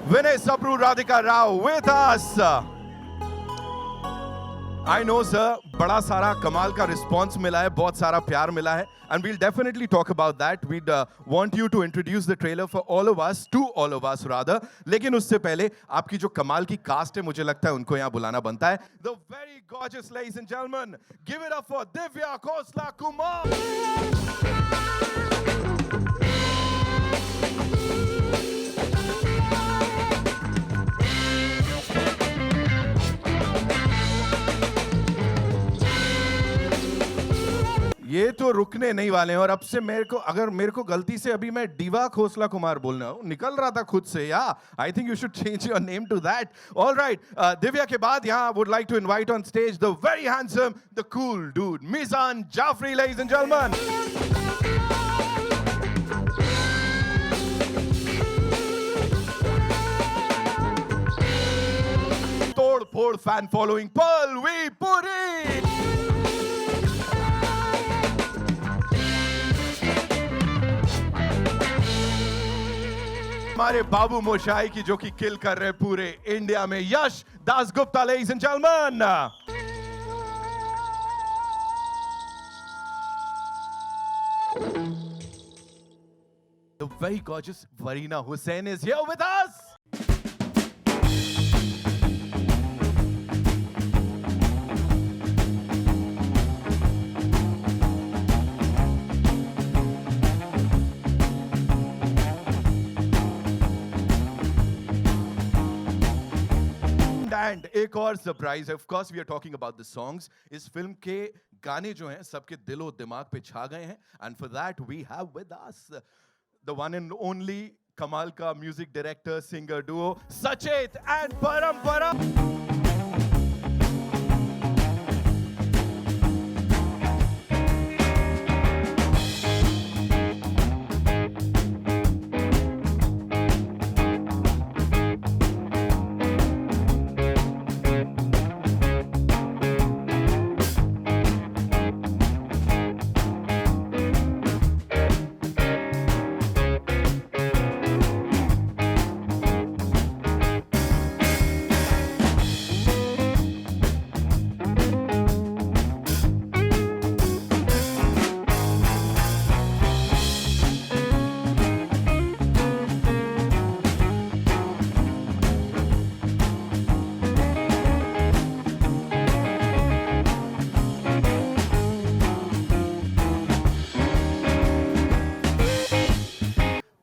Vinay Sabru, Radhika Rao with us. I know sir, बड़ा सारा कमाल का रिस्पॉन्स मिला है, बहुत सारा प्यार मिला है, and we'll definitely talk about that. We'd want you to introduce the trailer for all of us, to all of us rather. लेकिन उससे पहले आपकी जो कमाल की कास्ट है, मुझे लगता है उनको यहाँ बुलाना बनता है. The very gorgeous ladies and gentlemen, give it up for Divya Khosla Kumar. ये तो रुकने नहीं वाले हैं और अब से मेरे को गलती से अभी मैं दिव्या खोसला कुमार बोलना हूं निकल रहा था खुद से या I think you should change your name to that alright Divya के बाद यहां would like to invite on stage the very handsome the cool dude Meezaan Jaffrey ladies and gentleman तोड़ फोड़ फैन फॉलोइंग पलवी पुरी हमारे बाबू मोशाई की जो कि किल कर रहे पूरे इंडिया में Yash Dasgupta ladies and gentleman The very gorgeous Varina Hussain is here with us. And एक और सरप्राइज है of course we are talking about the songs इस फिल्म के गाने जो हैं सबके दिलो दिमाग पे छा गए हैं and for that we have with us the one and only कमाल का music director singer duo Sachet and Parampara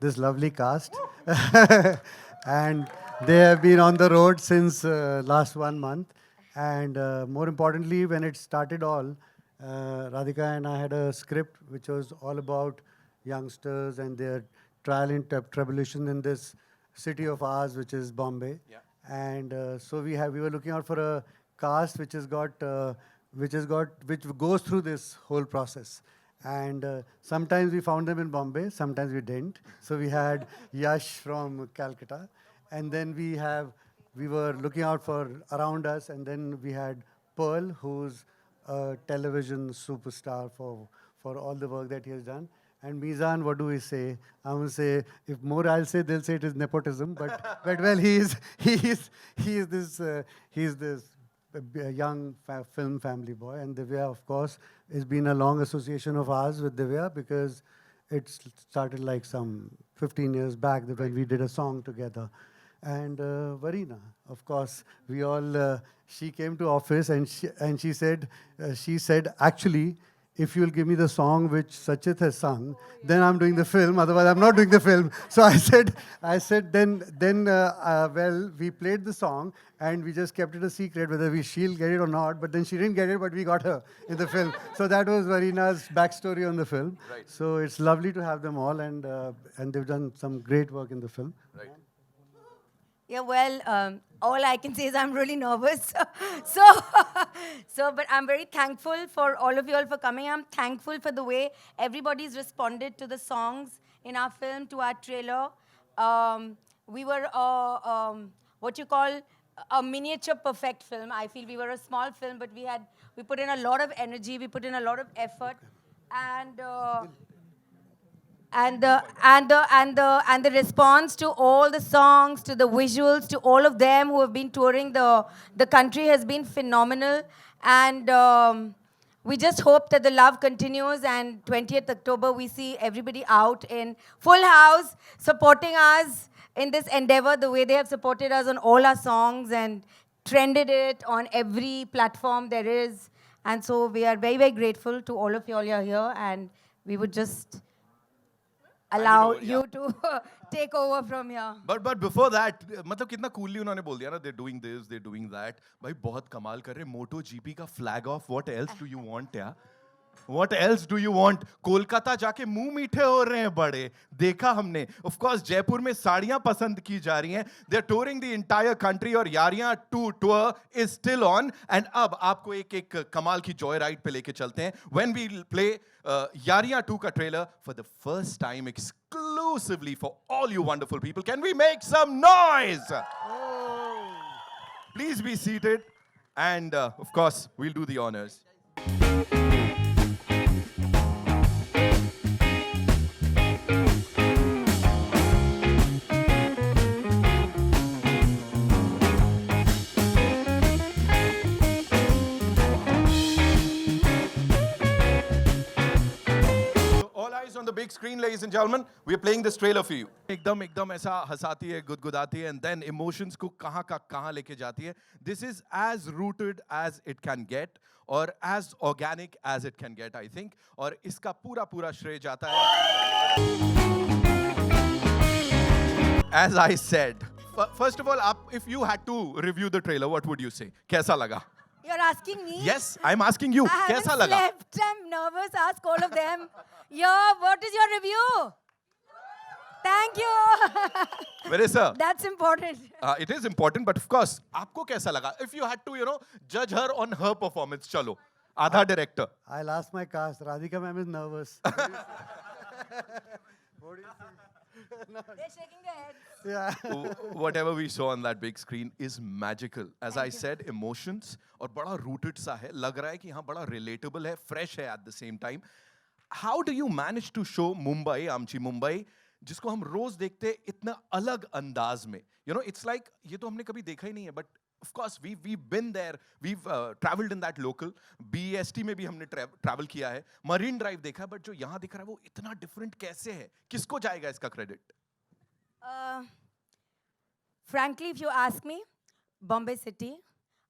this lovely cast. And they have been on the road since last 1 month. And more importantly, when it started all, Radhika and I had a script which was all about youngsters and their trial and tribulation in this city of ours, which is Bombay. Yeah. And so we were looking out for a cast which goes through this whole process. And sometimes we found them in Bombay, sometimes we didn't. So we had Yash from Calcutta, and then we were looking out for around us, and then we had Pearl, who's a television superstar for all the work that he has done. And Mizan, what do we say? I will say, if more I'll say, they'll say it is nepotism. But well, he is this a young film family boy, and Divya, of course, has been a long association of ours with Divya because it started like some 15 years back when we did a song together. And Varina, of course, we all, she came to office and she said, actually, if you'll give me the song which Sachit has sung, then I'm doing the film. Otherwise, I'm not doing the film. So I said, well, we played the song and we just kept it a secret whether she'll get it or not. But then she didn't get it, but we got her in the film. So that was Varina's backstory on the film. Right. So it's lovely to have them all, and they've done some great work in the film. Right. Yeah, well, all I can say is I'm really nervous. But I'm very thankful for all of you all for coming. I'm thankful for the way everybody's responded to the songs in our film, to our trailer. We were what you call a miniature perfect film. I feel we were a small film, but we put in a lot of energy, we put in a lot of effort, and and the response to all the songs, to the visuals, to all of them who have been touring the country has been phenomenal. And we just hope that the love continues, and 20th October we see everybody out in full house supporting us in this endeavor the way they have supported us on all our songs and trended it on every platform there is. And so we are very, very grateful to all of you all who are here, and we would just allow over, you to take over from here. But before that, मतलब कितना coolly उन्होंने बोल दिया ना, they're doing this, they're doing that. भाई बहुत कमाल कर रहे, मोटो जीपी का flag off. What else do you want यार? What else do you want? Kolkata जाके मुंह मीठे हो रहे हैं बड़े, देखा हमने. Of course, जयपुर में साड़ियां पसंद की जा रही हैं. They're touring the entire country और Yaariyan 2 tour is still on. And अब आपको एक कमाल की joy ride पे लेके चलते हैं. When we play यारियां 2 का trailer for the first time exclusively for all you wonderful people. Can we make some noise? Please be seated. And of course, we'll do the honors. On the big screen, ladies and gentlemen, we are playing this trailer for you. एकदम ऐसा हंसाती है, गुदगुदाती है, and then emotions को कहाँ का कहाँ लेके जाती है. This is as rooted as it can get, or as organic as it can get, I think. और इसका पूरा श्रेय जाता है. As I said, first of all, if you had to review the trailer, what would you say? कैसा लगा? You're asking me? Yes, I'm asking you. I कैसा haven't लगा? slept. I'm nervous. Ask all of them. What is your review? Thank you. Where is sir? That's important. It is important, but of course, आपको कैसा लगा? If you had to, judge her on her performance, चलो, आधा director. I'll ask my cast. Radhika ma'am is nervous. They're shaking their heads. Yeah. Whatever we saw on that big screen is magical. As I said, emotions और बड़ा rooted सा है. लग रहा है कि हाँ बड़ा relatable है, fresh है at the same time. How do you manage to show Mumbai, Amchi Mumbai, जिसको हम रोज देखते हैं इतना अलग अंदाज में? It's like ये तो हमने कभी देखा ही नहीं है, but of course we've been there, we've traveled in that local. BEST में भी हमने travel किया है, Marine Drive देखा है, but जो यहाँ दिख रहा है वो इतना different कैसे है? किसको जाएगा इसका credit? Frankly, if you ask me, Bombay City.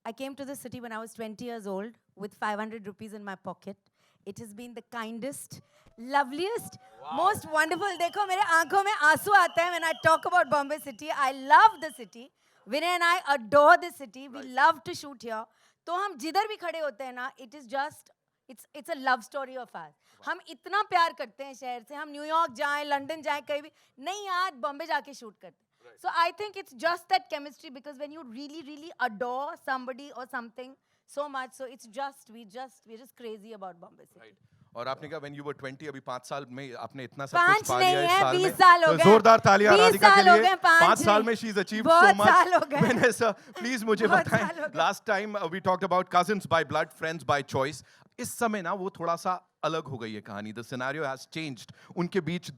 I came to the city when I was 20 years old with 500 rupees in my pocket. It has been the kindest, loveliest, most wonderful. देखो मेरे आंखों में आंसू आता है when I talk about Bombay City. I love the city. Vinay and I adore the city. We love to shoot here. तो हम जिधर भी खड़े होते हैं ना, it is just, it's a love story of ours. हम इतना प्यार करते हैं शहर से. हम न्यूयॉर्क जाएं, लंदन जाएं, कहीं भी नहीं यार बॉम्बे जाके शूट करते. So I think it's just that chemistry, because when you really, really adore somebody or something so much, so it's just we're just crazy about Bombay City. Right. और आपने कहा when you were 20, अभी 5 साल में आपने इतना सब कुछ 5 पा लिया नहीं इस है, साल 20 में. साल हो तो गए. जोरदार तालियां 20 राधिका के साल हो लिए. गए, 5 5 साल नहीं. में she's achieved so बहुत much. साल हो गए. Vanessa, please मुझे बहुत साल हो बताएं. गए. Last time we talked about cousins by blood, friends by choice. इस समय ना वो थोड़ा सा अलग हो गई है कहानी. The scenario has changed. उनके बीच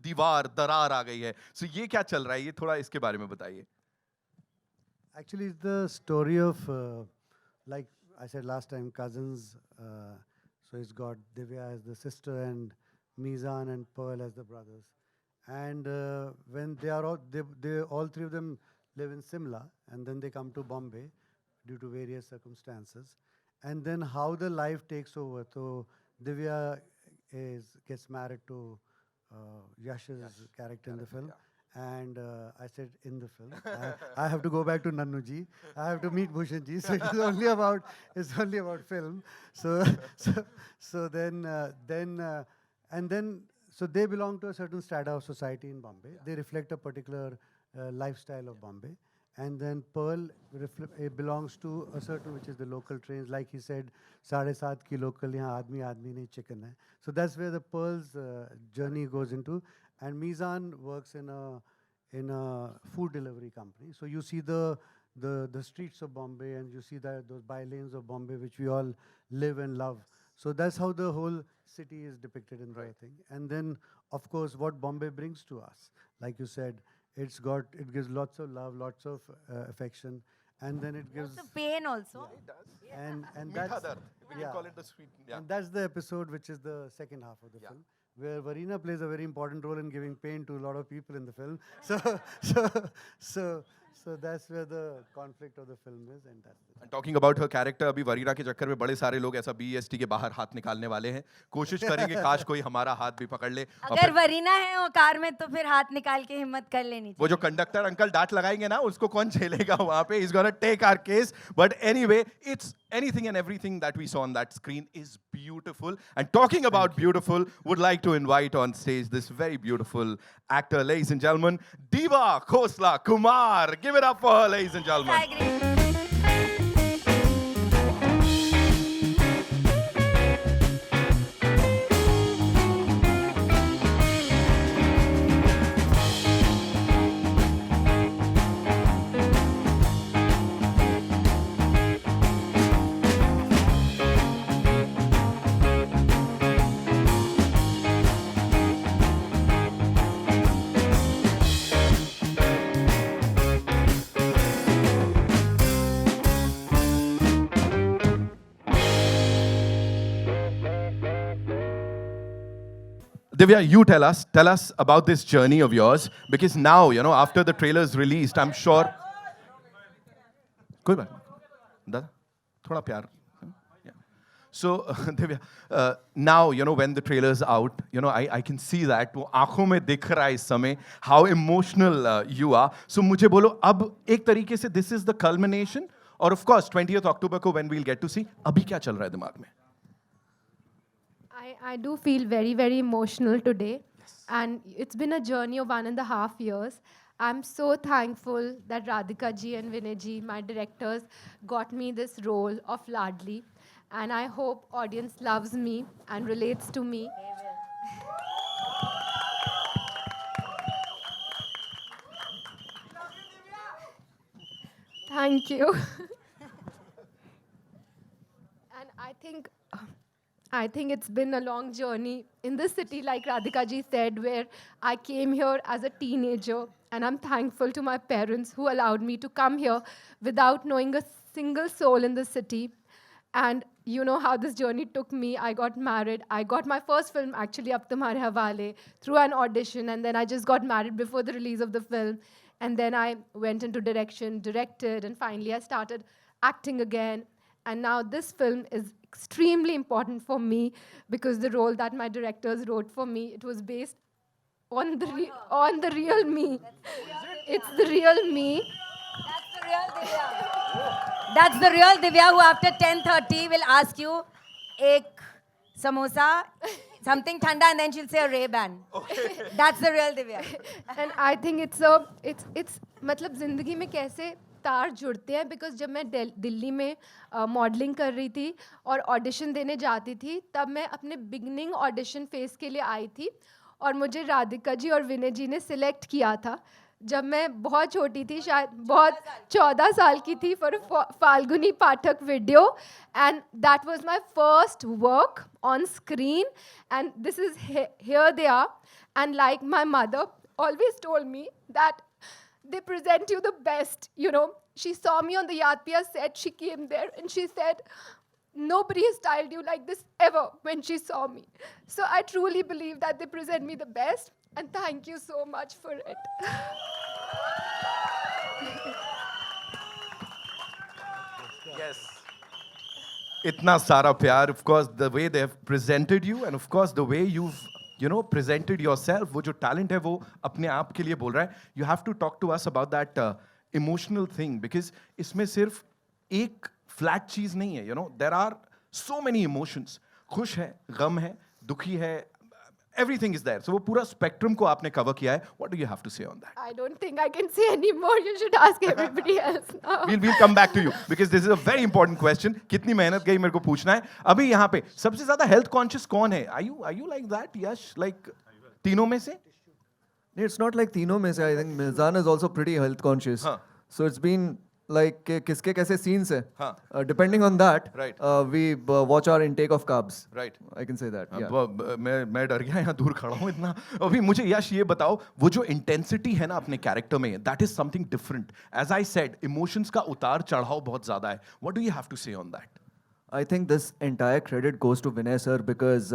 दीवार दरार आ गई है. So ये क्या चल रहा है? ये थोड़ा इसके बारे में बताइए. Actually, it's the story of, like I said last time, cousins. So it's got Divya as the sister and Mizan and Pearl as the brothers. And when they are all three of them live in Simla, and then they come to Bombay due to various circumstances. And then how the life takes over. So Divya gets married to Yash's character in the film. And I said in the film, I have to go back to Nannuji. I have to meet Bhushanji. So it's only about film. So they belong to a certain strata of society in Bombay. They reflect a particular lifestyle of Bombay. And then Pearl belongs to a certain, which is the local trains. Like he said, 7.5 ki local, yahan aadmi nahi chicken hai. So that's where the Pearl's journey goes into. And Mizan works in a food delivery company. So you see the streets of Bombay, and you see those by-lanes of Bombay, which we all live and love. So that's how the whole city is depicted in the thing. And then of course, what Bombay brings to us. Like you said, it gives lots of love, lots of affection, and then it gives, The pain also. and Meetha that's, Dard. We can call it the sweet. Yeah. and that's the episode which is the second half of the film, where Varina plays a very important role in giving pain to a lot of people in the film. So that's where the conflict of the film is, and that's the And talking about her character, अभी वरीना के चक्कर में बड़े सारे लोग ऐसा BEST के बाहर हाथ निकालने वाले हैं. कोशिश करेंगे काश कोई हमारा हाथ भी पकड़ ले. और अगर फिर वरीना है वो कार में तो फिर हाथ निकाल के हिम्मत कर लेनी वो जो कंडक्टर अंकल डांट लगाएंगे ना उसको कौन झेलेगा वहां पे. He's gonna take our case. But anyway, it's anything and everything that we saw on that screen is beautiful. And talking about beautiful, would like to invite on stage this very beautiful actor, ladies and gentlemen, Diva Khosla Kumar. Give it up for her, ladies and gentlemen. I agree. Divya, you tell us about this journey of yours, because now, you know, after the trailer's released, I'm sure. कोई बात नहीं. दादा, थोड़ा प्यार. Yeah. So, Divya, now, you know, when the trailer's out, you know, I can see that वो आँखों में दिख रहा है इस समय how emotional you are. So, मुझे बोलो, अब एक तरीके से this is the culmination, और of course 20th October को when we'll get to see, अभी क्या चल रहा है दिमाग में? I do feel very, very emotional today. And it's been a journey of 1.5 years. I'm so thankful that Radhika ji and Vinay ji, my directors, got me this role of Ladli. And I hope audience loves me and relates to me. Thank you. And I think it's been a long journey in this city, like Radhika ji said, where I came here as a teenager, and I'm thankful to my parents who allowed me to come here without knowing a single soul in the city. And you know how this journey took me. I got married. I got my first film, actually, Ab Tumhare Hawale, through an audition, and then I just got married before the release of the film. And then I went into direction, directed, and finally I started acting again. And now this film is extremely important for me because the role that my directors wrote for me, it was based on the real me. It's the real me. That's the real Divya. That's the real Divya who after 10:30 will ask you, ek samosa, something thanda, and then she'll say a Ray-Ban. Okay. That's the real Divya. And I think it's मतलब जिंदगी में कैसे तार जुड़ते हैं, because जब मैं दिल्ली में मॉडलिंग कर रही थी और ऑडिशन देने जाती थी, तब मैं अपने बिगनिंग ऑडिशन फेस के लिए आई थी और मुझे राधिका जी और विनय जी ने सिलेक्ट किया था जब मैं बहुत छोटी थी, शायद बहुत 14 साल की थी, for Falguni Pathak video. And that was my first work on screen, and this is here they are. And like my mother always told me that they present you the best, you know. She saw me on the Yad Piya set, she came there and she said, nobody has styled you like this ever, when she saw me. So I truly believe that they present me the best, and thank you so much for it. Yes. Itna sara pyar, of course, the way they have presented you, and of course, the way you've, you know, presented yourself. वो जो talent है वो अपने आप के लिए बोल रहा है. You have to talk to us about that emotional thing, because इसमें सिर्फ एक flat चीज नहीं है. You know, there are so many emotions. खुश है, गम है, दुखी है. Everything is there. So वो पूरा spectrum को आपने cover किया है. What do you have to say on that? I don't think I can say any more. You should ask everybody else now. We'll come back to you because this is a very important question. कितनी मेहनत गई मेरे को पूछना है. अभी यहाँ पे सबसे ज़्यादा health conscious कौन है? Are you like that, Yash? Like तीनों में से? It's not like तीनों में से. I think Mizan is also pretty health conscious. Huh. So it's been like किसके कैसे scenes है. हाँ. Depending on that, Right. We watch our intake of carbs. Right. I can say that. Yeah. मैं डर गया यहाँ दूर खड़ा हूँ इतना. अभी मुझे यश ये बताओ, वो जो इंटेंसिटी है ना अपने कैरेक्टर में, that is something different. As I said, emotions का उतार चढ़ाव बहुत ज़्यादा है. What do you have to say on that? I think this entire credit goes to Vinay sir because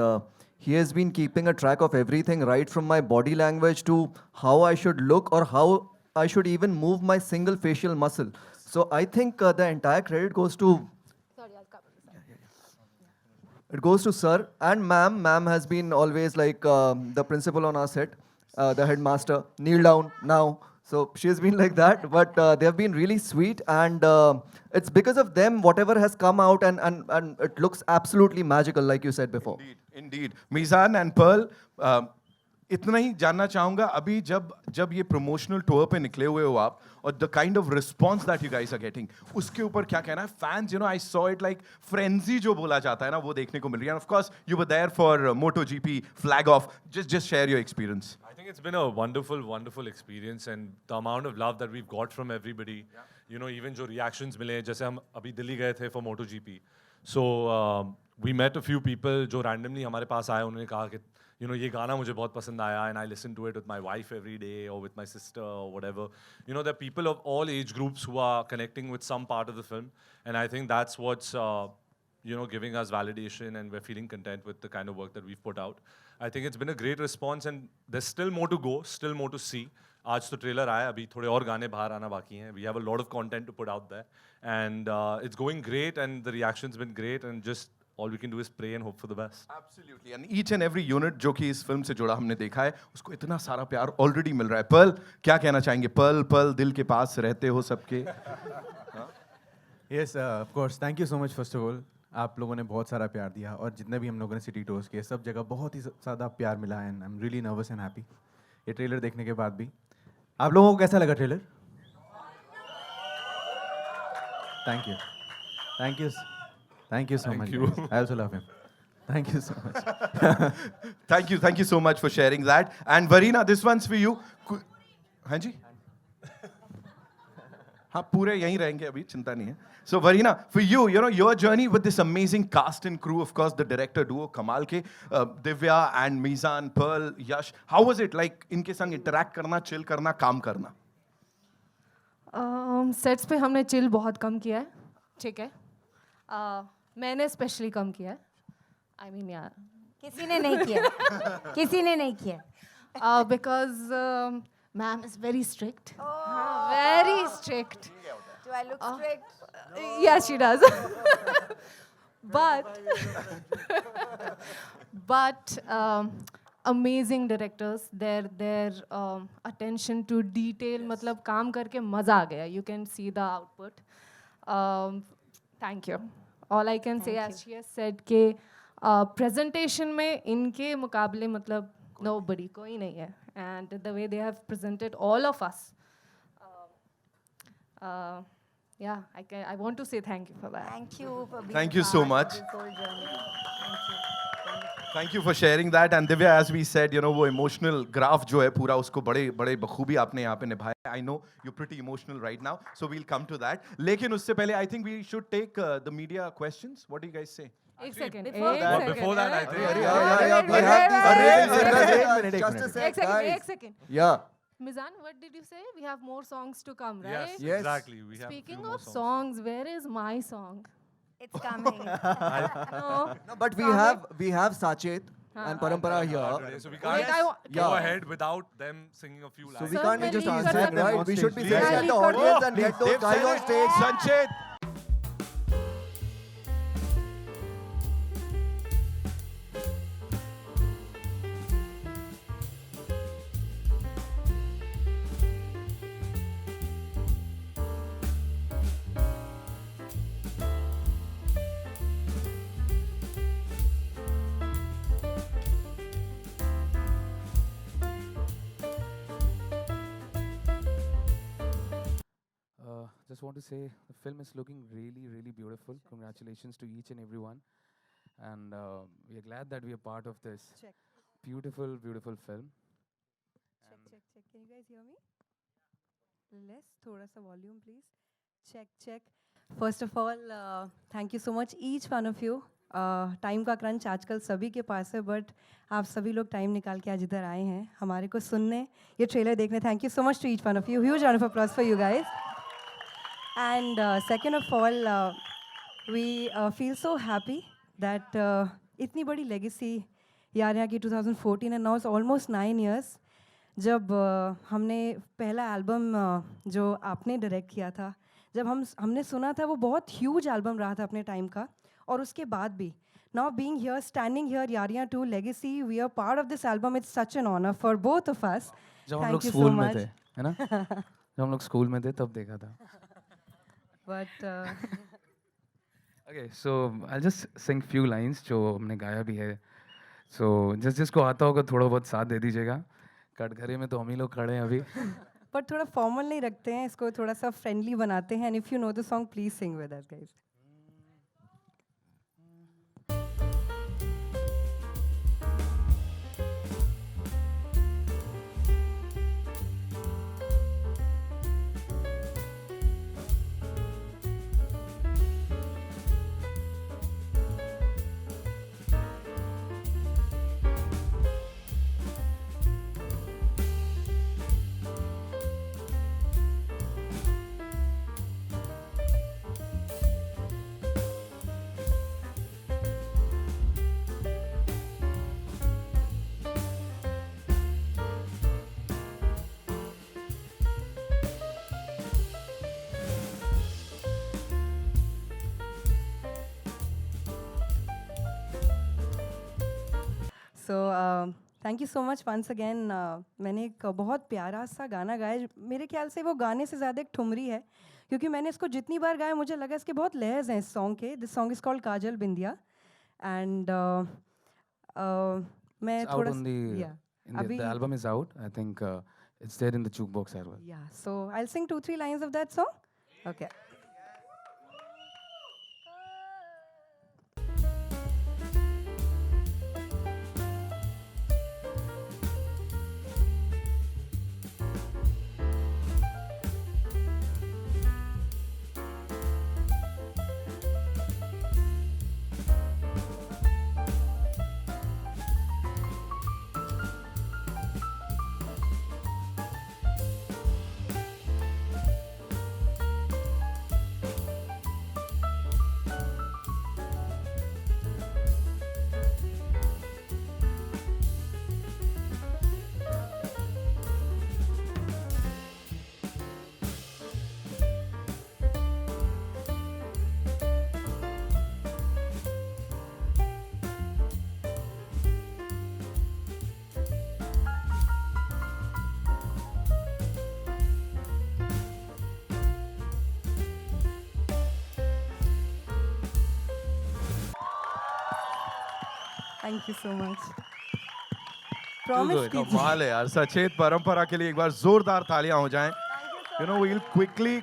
he has been keeping a track of everything right from my body language to how I should look or how I should even move my single facial muscle. So I think the entire credit goes to Sorry, I'll cover this up. it goes to sir and ma'am. Ma'am has been always like the principal on our set, the headmaster. Kneel down now. So she's been like that, but they have been really sweet, and it's because of them whatever has come out, and it looks absolutely magical, like you said before. Indeed. Mizan and Pearl, इतना ही जानना चाहूंगा अभी जब ये promotional tour पे निकले हुए हो आप और the kind of response that you guys are getting उसके ऊपर क्या कहना है fans I saw it like frenzy जो बोला जाता है ना वो देखने को मिल रही है of course you were there for MotoGP flag off just share your experience I think it's been a wonderful, wonderful experience, and the amount of love that we've got from everybody. Even जो reactions मिले, जैसे हम अभी दिल्ली गए थे for MotoGP. So we met a few people जो randomly हमारे पास आए, उन्होंने कहा कि ये गाना मुझे बहुत पसंद आया, and I listen to it with my wife every day or with my sister or whatever. There are people of all age groups who are connecting with some part of the film, and I think that's what's giving us validation, and we're feeling content with the kind of work that we've put out. I think it's been a great response, and there's still more to go, still more to see. आज तो trailer आया, अभी थोड़े और गाने बाहर आना बाकी हैं. We have a lot of content to put out there, and it's going great, and the reaction's been great, and just all we can do is pray and hope for the best. Absolutely, and each and every unit जो कि इस film से जुड़ा हमने देखा है उसको इतना सारा प्यार ऑलरेडी मिल रहा है. पर्ल क्या कहना चाहेंगे? पर्ल दिल के पास रहते हो सबके. Yes, of course. Thank you so much, first of all. आप लोगों ने बहुत सारा प्यार दिया और जितने भी हम लोगों ने सिटी टूर्स किए सब जगह बहुत ही ज़्यादा प्यार मिला and I am really nervous and happy ये ट्रेलर देखने के बाद भी. आप लोगों को कैसा लगा trailer? Thank you so much. I also love him. Thank you so much. Thank you so much for sharing that. And Varina, this one's for you. हाँ जी? हाँ पूरे यहीं रहेंगे अभी चिंता नहीं है. So Varina, for you, your journey with this amazing cast and crew, of course, the director duo कमाल के Divya and Mizan, Pearl, Yash. How was it like इनके संग interact करना, chill करना, काम करना? सेट्स पे हमने चिल बहुत कम किया है, ठीक है. मैंने स्पेशली कम किया है. आई मीन यार किसी ने नहीं किया because ma'am is very strict. Very strict. Do I look strict? Yes, she does. but amazing directors. Their attention to detail. मतलब काम करके मजा आ गया. You can see the output. Thank you. All I can say, as she has said, कि presentation में इनके मुकाबले मतलब nobody, कोई नहीं है. And the way they have presented all of us. Yeah, I want to say thank you for that. Thank you for being Thank you so part much. of this whole journey. Thank you for sharing that. And Divya, as we said, वो emotional graph जो है पूरा उसको बड़े बखूबी आपने यहाँ पे निभाया. I know you're pretty emotional right now, so we'll come to that. लेकिन उससे पहले I think we should take the media questions. What do you guys say? एक second. Before that, I think. एक second. Yeah. Mizan, what did you say? We have more songs to come, right? Yes, Yes. exactly. We have Speaking few more of songs, where is my song? It's coming. No. No, but we have Sachet and Parampara here. today, so we Wait, can't go Yeah. ahead without them singing a few So lines. we Sir, can't be मैं just lead कर answering, सकता हूँ. right? We should be Please. facing the audience and get those guys on stage. Sanchit! Just want to say the film is looking really, really beautiful. Congratulations to each and everyone. And we are glad that we are part of this beautiful, beautiful film. Check. Can you guys hear me? Less, thoda sa volume, please. Check. First of all, thank you so much, each one of you. Time का crunch आजकल सभी के पास है, but आप सभी लोग time निकाल के आज इधर आए हैं हमारे को सुनने, ये ट्रेलर देखने. Thank you so much to each one of you. Huge round of applause for you guys. And second of all, we feel so happy that इतनी बड़ी लेगेसी यारियां की 2014 and now it's almost 9 years. जब हमने पहला album जो आपने direct किया था, जब हमने सुना था, वो बहुत ह्यूज एल्बम रहा था अपने टाइम का. और उसके बाद भी now being here, standing here, Yaariyan 2 legacy, we are part of this album. It's such an honour for both of us. जब हम लोग थैंक यू सो स्कूल में मच. थे, है ना? जब हम लोग स्कूल में थे तब देखा था. But Okay, so I'll just sing few lines जो हमने गाया भी है. So जिसको आता होगा थोड़ा बहुत साथ दे दीजिएगा. कटघरे में तो हम ही लोग खड़े हैं अभी. पर थोड़ा फॉर्मल नहीं रखते हैं इसको, थोड़ा सा फ्रेंडली बनाते हैं. And if you know the song, please sing with us guys. So thank you so much once again. मैंने एक बहुत प्यारा सा गाना गाया. मेरे ख्याल से वो गाने से ज़्यादा एक ठुमरी है, क्योंकि मैंने इसको जितनी बार गाया मुझे लगा इसके बहुत लहर्स हैं इस सॉन्ग के. This song is called Kajal Bindiya. And मैं It's out थोड़ा on the अभी the album is out. I think it's there in the jukebox as well. या सो आई सिंग 2-3 lines of that song. Okay. Thank you so much. Promise good. कीजिए. कमाल है यार. सचेत परंपरा के लिए एक बार जोरदार तालियां हो जाएं. You know, we'll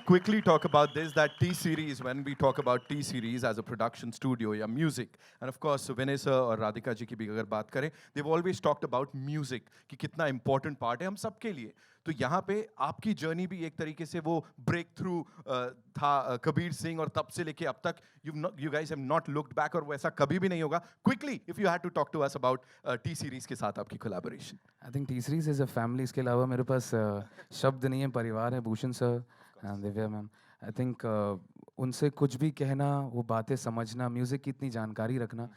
quickly talk about this, that T-Series, when we talk about T-Series as a production studio, yeah, music. And of course, Vinay sir और राधिका जी की भी अगर बात करें, they've always talked about music, कि कितना important part है हम सबके लिए. तो यहाँ पे आपकी जर्नी भी एक तरीके से वो ब्रेक थ्रू था कबीर सिंह, और तब से लेके अब तक you guys have not looked back, और वैसा कभी भी नहीं होगा. Quickly, if you had to talk to us about T-Series के साथ आपकी collaboration. I think T-Series is a family. इसके अलावा मेरे पास शब्द नहीं है. परिवार है. Bhushan sir and Divya ma'am. I think उनसे कुछ भी कहना, वो बातें समझना, म्यूज़िक की इतनी जानकारी रखना,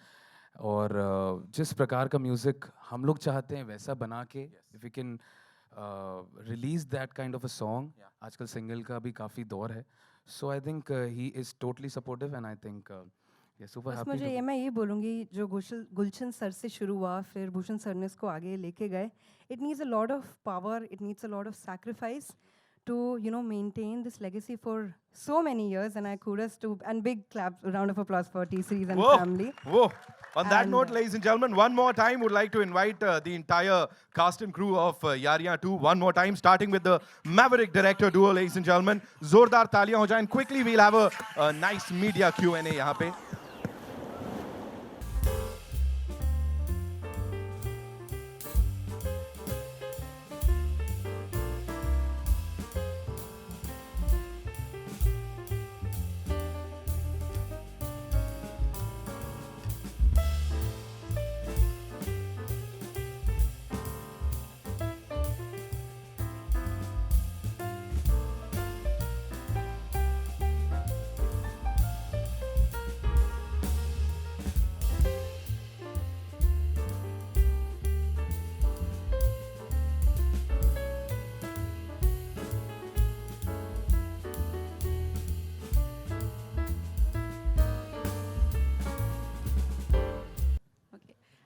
और जिस प्रकार का म्यूज़िक हम लोग चाहते हैं वैसा बना के if we can release that kind of a song. आजकल सिंगल का भी काफ़ी दौर है. So I think he is totally supportive and I think super बस मुझे हैप्पी. मैं ये बोलूँगी, जो गुलशन सर से शुरू हुआ, फिर भूषण सर ने इसको आगे लेके गए. It needs a lot of power, it needs a lot of sacrifice to maintain this legacy for so many years, and I kudos to, and big clap, round of applause for T-Series and family. Whoa. On that And, note, ladies and gentlemen, one more time, would like to invite the entire cast and crew of Yaariyan 2. One more time, starting with the Maverick director duo, ladies and gentlemen. Zordar taaliyan ho jaye. And quickly, we'll have a nice media Q&A yahan pe.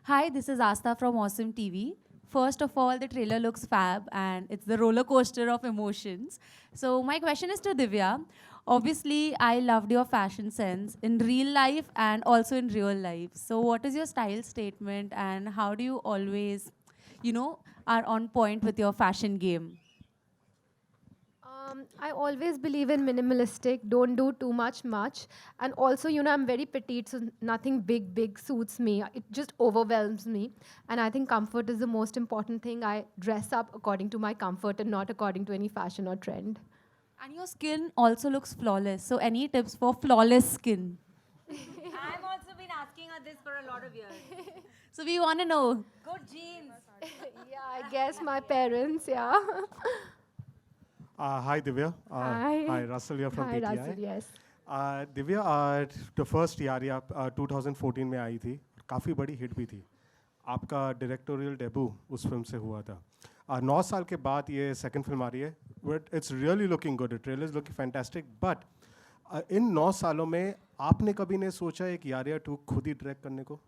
Hi, this is Asta from Awesome TV. First of all, the trailer looks fab and it's the roller coaster of emotions. So, my question is to Divya. Obviously, I loved your fashion sense in real life and also in real life. So, what is your style statement and how do you always, are on point with your fashion game? I always believe in minimalistic, don't do too much. And also, I'm very petite, so nothing big suits me. It just overwhelms me. And I think comfort is the most important thing. I dress up according to my comfort and not according to any fashion or trend. And your skin also looks flawless. So, any tips for flawless skin? I've also been asking her this for a lot of years. So, we want to know. Good genes. Yeah, I guess my parents, yeah. Hi Divya. Hi. Hi Russell here from Hi, PTI. Russell, yes. Divya the first यारिया 2014 में आई थी, काफ़ी बड़ी hit भी थी. आपका directorial debut उस film से हुआ था. 9 साल के बाद ये सेकंड फिल्म आ रही है, but it's really looking good. Trailer is looking fantastic. But in 9 सालों में आपने कभी नहीं सोचा एक यारिया 2 खुद ही डायरेक्ट करने को?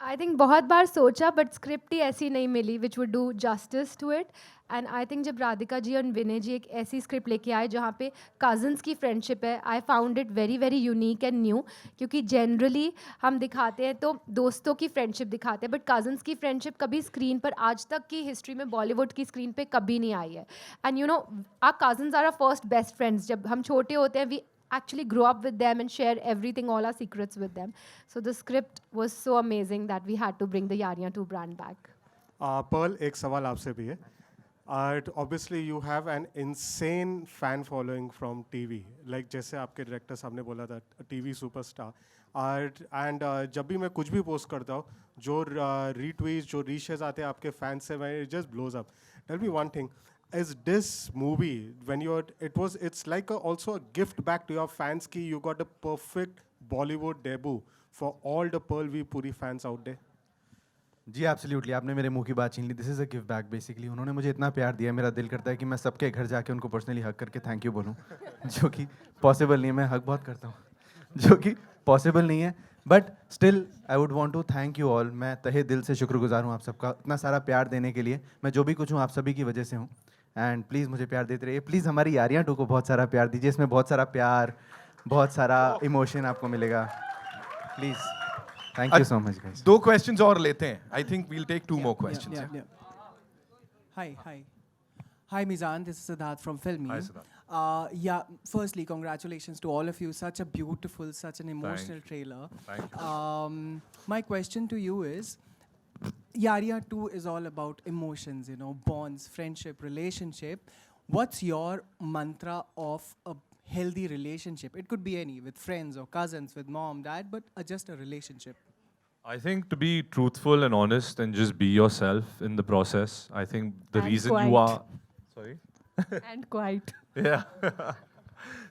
आई थिंक बहुत बार सोचा बट स्क्रिप्ट ही ऐसी नहीं मिली which would do justice to it. And I think जब राधिका जी और विनय जी एक ऐसी स्क्रिप्ट लेके आए जहाँ पे कज़न्स की फ्रेंडशिप है, I found it very very unique and new. क्योंकि जनरली हम दिखाते हैं तो दोस्तों की फ्रेंडशिप दिखाते हैं, बट कज़न्स की फ्रेंडशिप कभी स्क्रीन पर आज तक की हिस्ट्री में बॉलीवुड की स्क्रीन पे कभी नहीं आई है. And our cousins are our first best friends. जब हम छोटे होते हैं we actually grow up with them and share everything, all our secrets with them. So the script was so amazing that we had to bring the Yariyan 2 brand back. Pearl, एक सवाल आपसे भी है. Obviously you have an insane fan following from TV. Like जैसे आपके director साहब ने बोला था, TV superstar. And जब भी मैं कुछ भी पोस्ट करता हूँ, जो retweets, जो रीशेज आते हैं आपके फैंस से, it just blows up. Tell me one thing. Is this movie it's like also a gift back to your fans ki you got a perfect Bollywood debut for all the Pearl V Puri fans out there? जी absolutely, आपने मेरे मुंह की बात छीन ली. This is a give back basically. उन्होंने मुझे इतना प्यार दिया, मेरा दिल करता है कि मैं सबके घर जाके उनको पर्सनली हक करके थैंक यू बोलूँ, जो कि पॉसिबल नहीं है. मैं हक बहुत करता हूँ, जो कि पॉसिबल नहीं है. But still I would want to thank you all. मैं तहे दिल से शुक्रगुजार हूँ आप सबका इतना सारा प्यार देने के लिए. मैं जो भी कुछ हूँ आप सभी की वजह से हूँ. एंड प्लीज़ मुझे प्यार देते रहिए. प्लीज़ हमारी यारियाँ 2 को बहुत सारा प्यार दीजिए. इसमें बहुत सारा प्यार, बहुत सारा इमोशन आपको मिलेगा. Please. Thank you so much guys. 2 questions और लेते हैं. I think we'll take 2 more questions. Hi, Mizan. This is Siddharth from Filmy. Hi, Siddharth. Firstly, congratulations to all of you. Such a beautiful, such an emotional trailer. Thank you. My question to you is, Yariya 2 is all about emotions, bonds, friendship, relationship. What's your mantra of a healthy relationship? It could be any, with friends or cousins, with mom, dad, but just a relationship. I think to be truthful and honest and just be yourself in the process. I think the And reason you quiet. are... Sorry? And quiet. Yeah.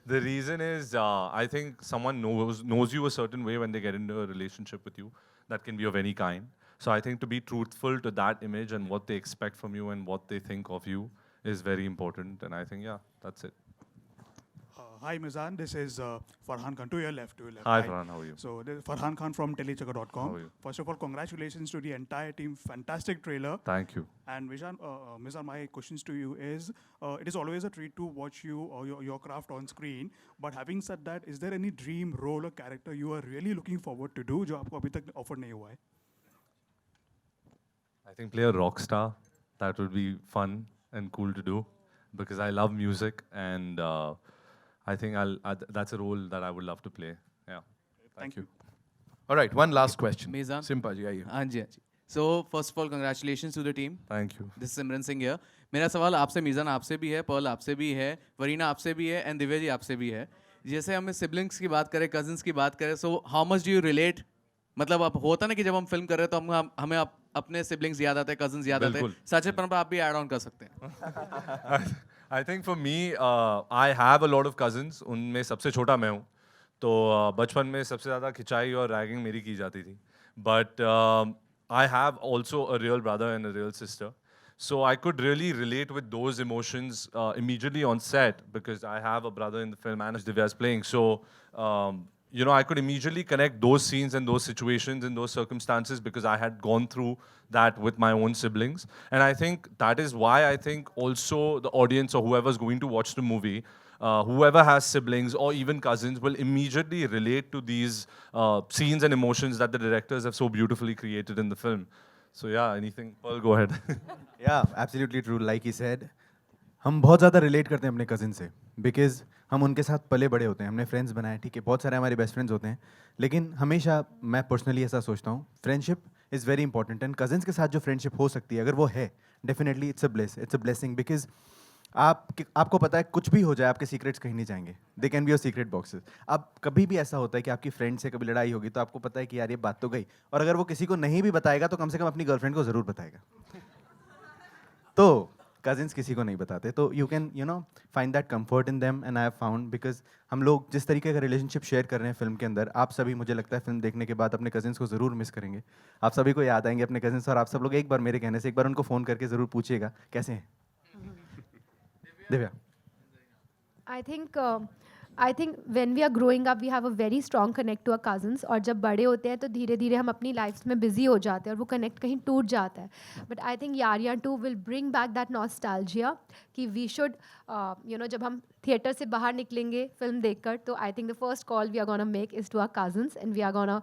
The reason is, I think someone knows you a certain way when they get into a relationship with you. That can be of any kind. So I think to be truthful to that image and what they expect from you and what they think of you is very important. And I think, yeah, that's it. Hi, Mizan. This is Farhan Khan. To your left. Hi, Farhan. How are you? So, this is Farhan Khan from Telechakka.com. How are you? First of all, congratulations to the entire team. Fantastic trailer. Thank you. And Mizan, my questions to you is, it is always a treat to watch you or your craft on screen. But having said that, is there any dream role or character you are really looking forward to do, जो आपको अभी तक offer नहीं हुआ है? I think play a rock star. That would be fun and cool to do because I love music and I think that's a role that I would love to play. Yeah. Thank you. All right, one last question. Mizan. Simpa ji, आइए. हाँ जी. So first of all, congratulations to the team. Thank you. This is Simran Singh here. मेरा सवाल आपसे मीज़ान आपसे भी है, Perl आपसे भी है, वरीना आपसे भी है, एंड दिव्या जी आपसे भी है. जैसे हमें सिबलिंग्स की बात करें, कजिन्स की बात करें, so how much do you relate? मतलब अब होता ना कि जब हम फिल्म कर रहे हैं तो हमें अपने सिबलिंग्स याद आते हैं, कजिन्स याद आते हैं. सच पर आप भी ऐड ऑन कर सकते हैं. I think for me, I have a lot of cousins. उनमें सबसे छोटा मैं हूँ. तो बचपन में सबसे ज़्यादा खिंचाई और रैगिंग मेरी की जाती थी. But I have also a real brother and a real sister. So I could really relate with those emotions immediately on set because I have a brother in the film and Divya is playing. So you know, I could immediately connect those scenes and those situations and those circumstances because I had gone through that with my own siblings. And I think that is why I think also the audience or whoever's going to watch the movie, whoever has siblings or even cousins will immediately relate to these scenes and emotions that the directors have so beautifully created in the film. So yeah, anything, Pearl, go ahead. या absolutely true like he said हम बहुत ज़्यादा relate करते हैं अपने cousin से because हम उनके साथ पले बड़े होते हैं हमने फ्रेंड्स बनाए ठीक है बहुत सारे हमारे बेस्ट फ्रेंड्स होते हैं लेकिन हमेशा मैं पर्सनली ऐसा सोचता हूँ friendship is very important and cousins के साथ जो फ्रेंडशिप हो सकती है अगर वो है definitely it's a blessing because आपको पता है कुछ भी हो जाए आपके सीक्रेट्स कहीं नहीं जाएंगे they can be your secret boxes अब कभी भी ऐसा होता है कि आपकी फ्रेंड से कभी लड़ाई होगी तो आपको पता है कि यार ये बात तो गई और अगर वो किसी को नहीं भी बताएगा तो कम से कम अपनी गर्लफ्रेंड को ज़रूर बताएगा तो कजिन्स किसी को नहीं बताते तो you can find that comfort in them and I have found because हम लोग जिस तरीके का रिलेशनशिप शेयर कर रहे हैं फिल्म के अंदर आप सभी मुझे लगता है फिल्म देखने के बाद अपने कजिन्स को ज़रूर मिस करेंगे आप सभी को याद आएंगे अपने कजिन्स और आप सब लोग एक बार मेरे कहने से एक बार उनको फ़ोन करके ज़रूर पूछिएगा कैसे हैं Divya I think when we are growing up, we have a very strong connect to our cousins. और जब बड़े होते हैं तो धीरे धीरे हम अपनी लाइफ्स में बिजी हो जाते हैं और वो कनेक्ट कहीं टूट जाता है but I think Yaariyan 2 will bring back that nostalgia कि वी शुड जब हम थिएटर से बाहर निकलेंगे फिल्म देखकर तो I think the first call we are gonna make is to our cousins and we are gonna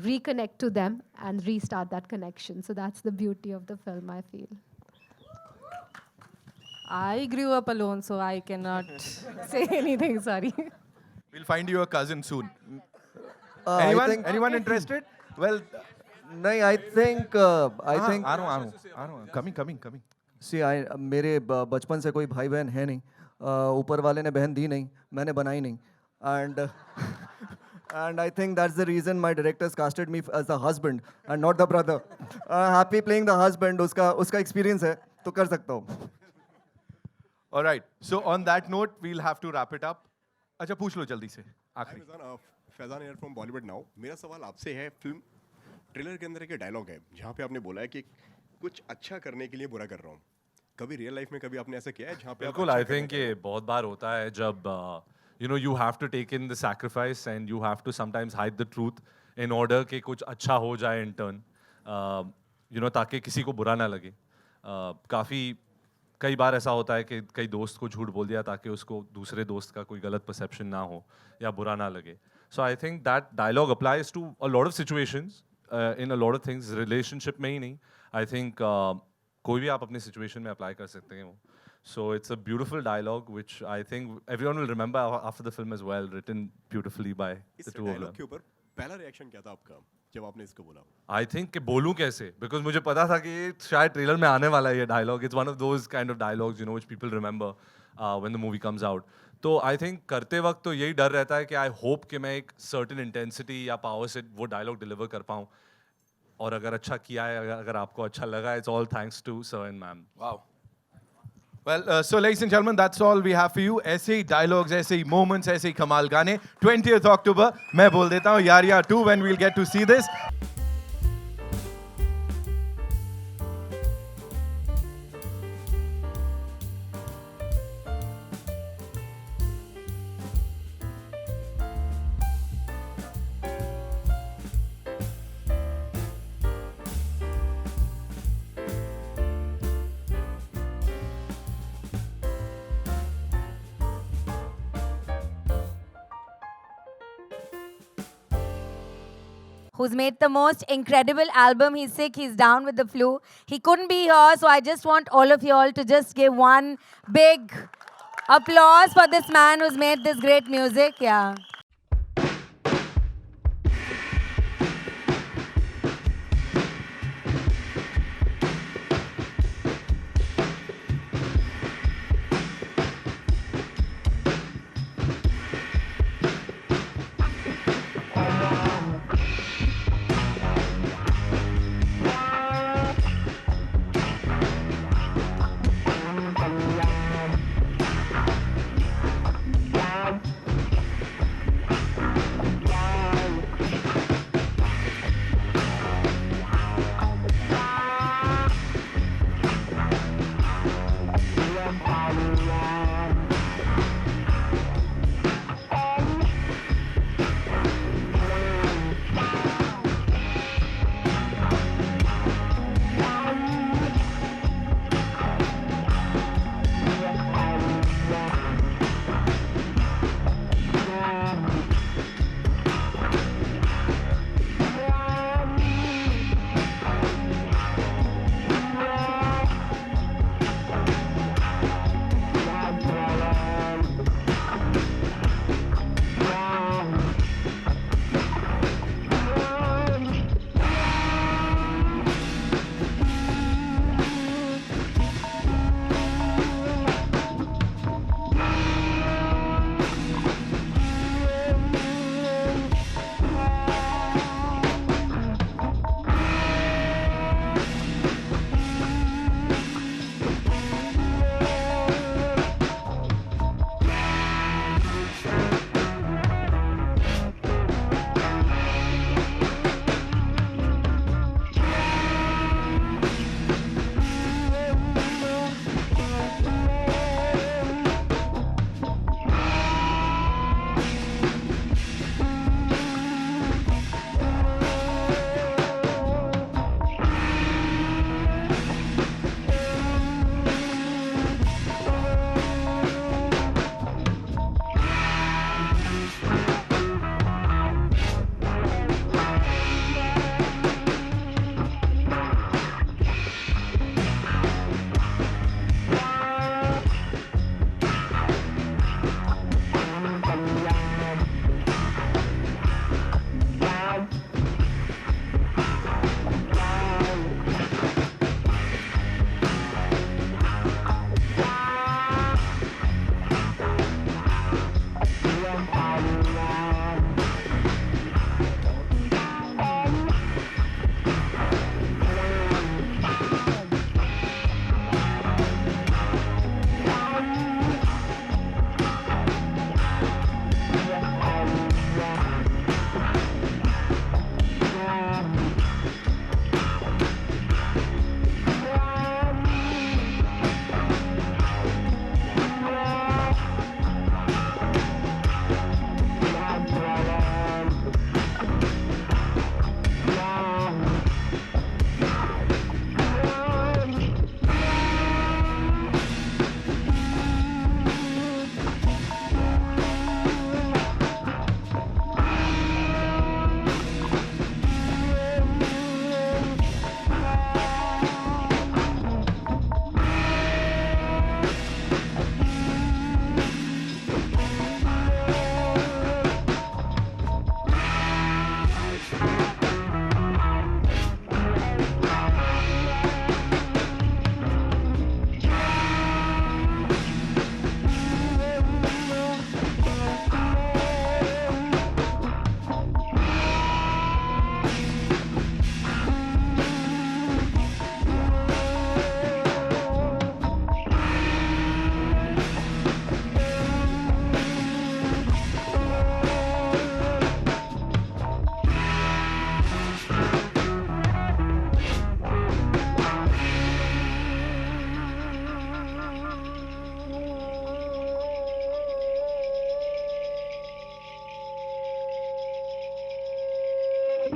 reconnect to them and restart that connection. So that's the beauty of the film, I feel. I grew up alone, so I cannot say anything. Sorry. We'll find you a cousin soon. Anyone interested? Well, नहीं I think आ रहा हूँ coming. See, मेरे बचपन से कोई भाई बहन है नहीं ऊपर वाले ने बहन दी नहीं मैंने बनाई नहीं and I think that's the reason my directors casted me as the husband and not the brother. Happy playing the husband उसका experience है तो कर सकता हूँ. All right. So on that note, we'll have to wrap it up. अच्छा पूछ लो जल्दी से आखिरी. Faizan air from Bollywood now. मेरा सवाल आपसे है फिल्म ट्रेलर के अंदर एक डायलॉग है जहाँ पे आपने बोला है कि कुछ अच्छा करने के लिए बुरा कर रहा हूँ. कभी रियल लाइफ में कभी आपने ऐसा किया है जहाँ पे बिल्कुल आई थिंक ये बहुत बार होता है जब you have to take in the sacrifice and you have to sometimes hide the truth in order कि कुछ अच्छा हो जाए in turn ताकि किसी को बुरा ना लगे. कई बार ऐसा होता है कि कई दोस्त को झूठ बोल दिया ताकि उसको दूसरे दोस्त का कोई गलत परसेप्शन ना हो या बुरा ना लगे. So I think that dialogue applies to a lot of situations in a lot of things relationship में ही नहीं. आई थिंक कोई भी आप अपनी सिचुएशन में अप्लाई कर सकते हैं वो. So it's a beautiful dialogue which I think everyone will remember after the film as well written beautifully by the two of them. पहला रिएक्शन क्या था आपका जब आपने इसको बोला? आई थिंक कि बोलूँ कैसे बिकॉज मुझे पता था कि शायद ट्रेलर में आने वाला है ये dialogue. It's one of those kind of dialogues which people remember when the movie comes out. तो आई थिंक करते वक्त तो यही डर रहता है कि आई होप कि मैं एक सर्टेन इंटेंसिटी या पावर से वो डायलॉग डिलीवर कर पाऊँ और अगर अच्छा किया है अगर आपको अच्छा लगा it's all thanks to sir and ma'am. Wow. Well, so ladies and gentlemen, that's all we have for you. ऐसे ही dialogues, ऐसे ही moments, ऐसे ही कमाल गाने. 20th October, मैं बोल देता हूँ Yaariyan 2 when we'll get to see this. Who's made the most incredible album. He's sick, he's down with the flu. He couldn't be here, so I just want all of you all to just give one big applause for this man who's made this great music. Yeah.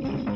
you.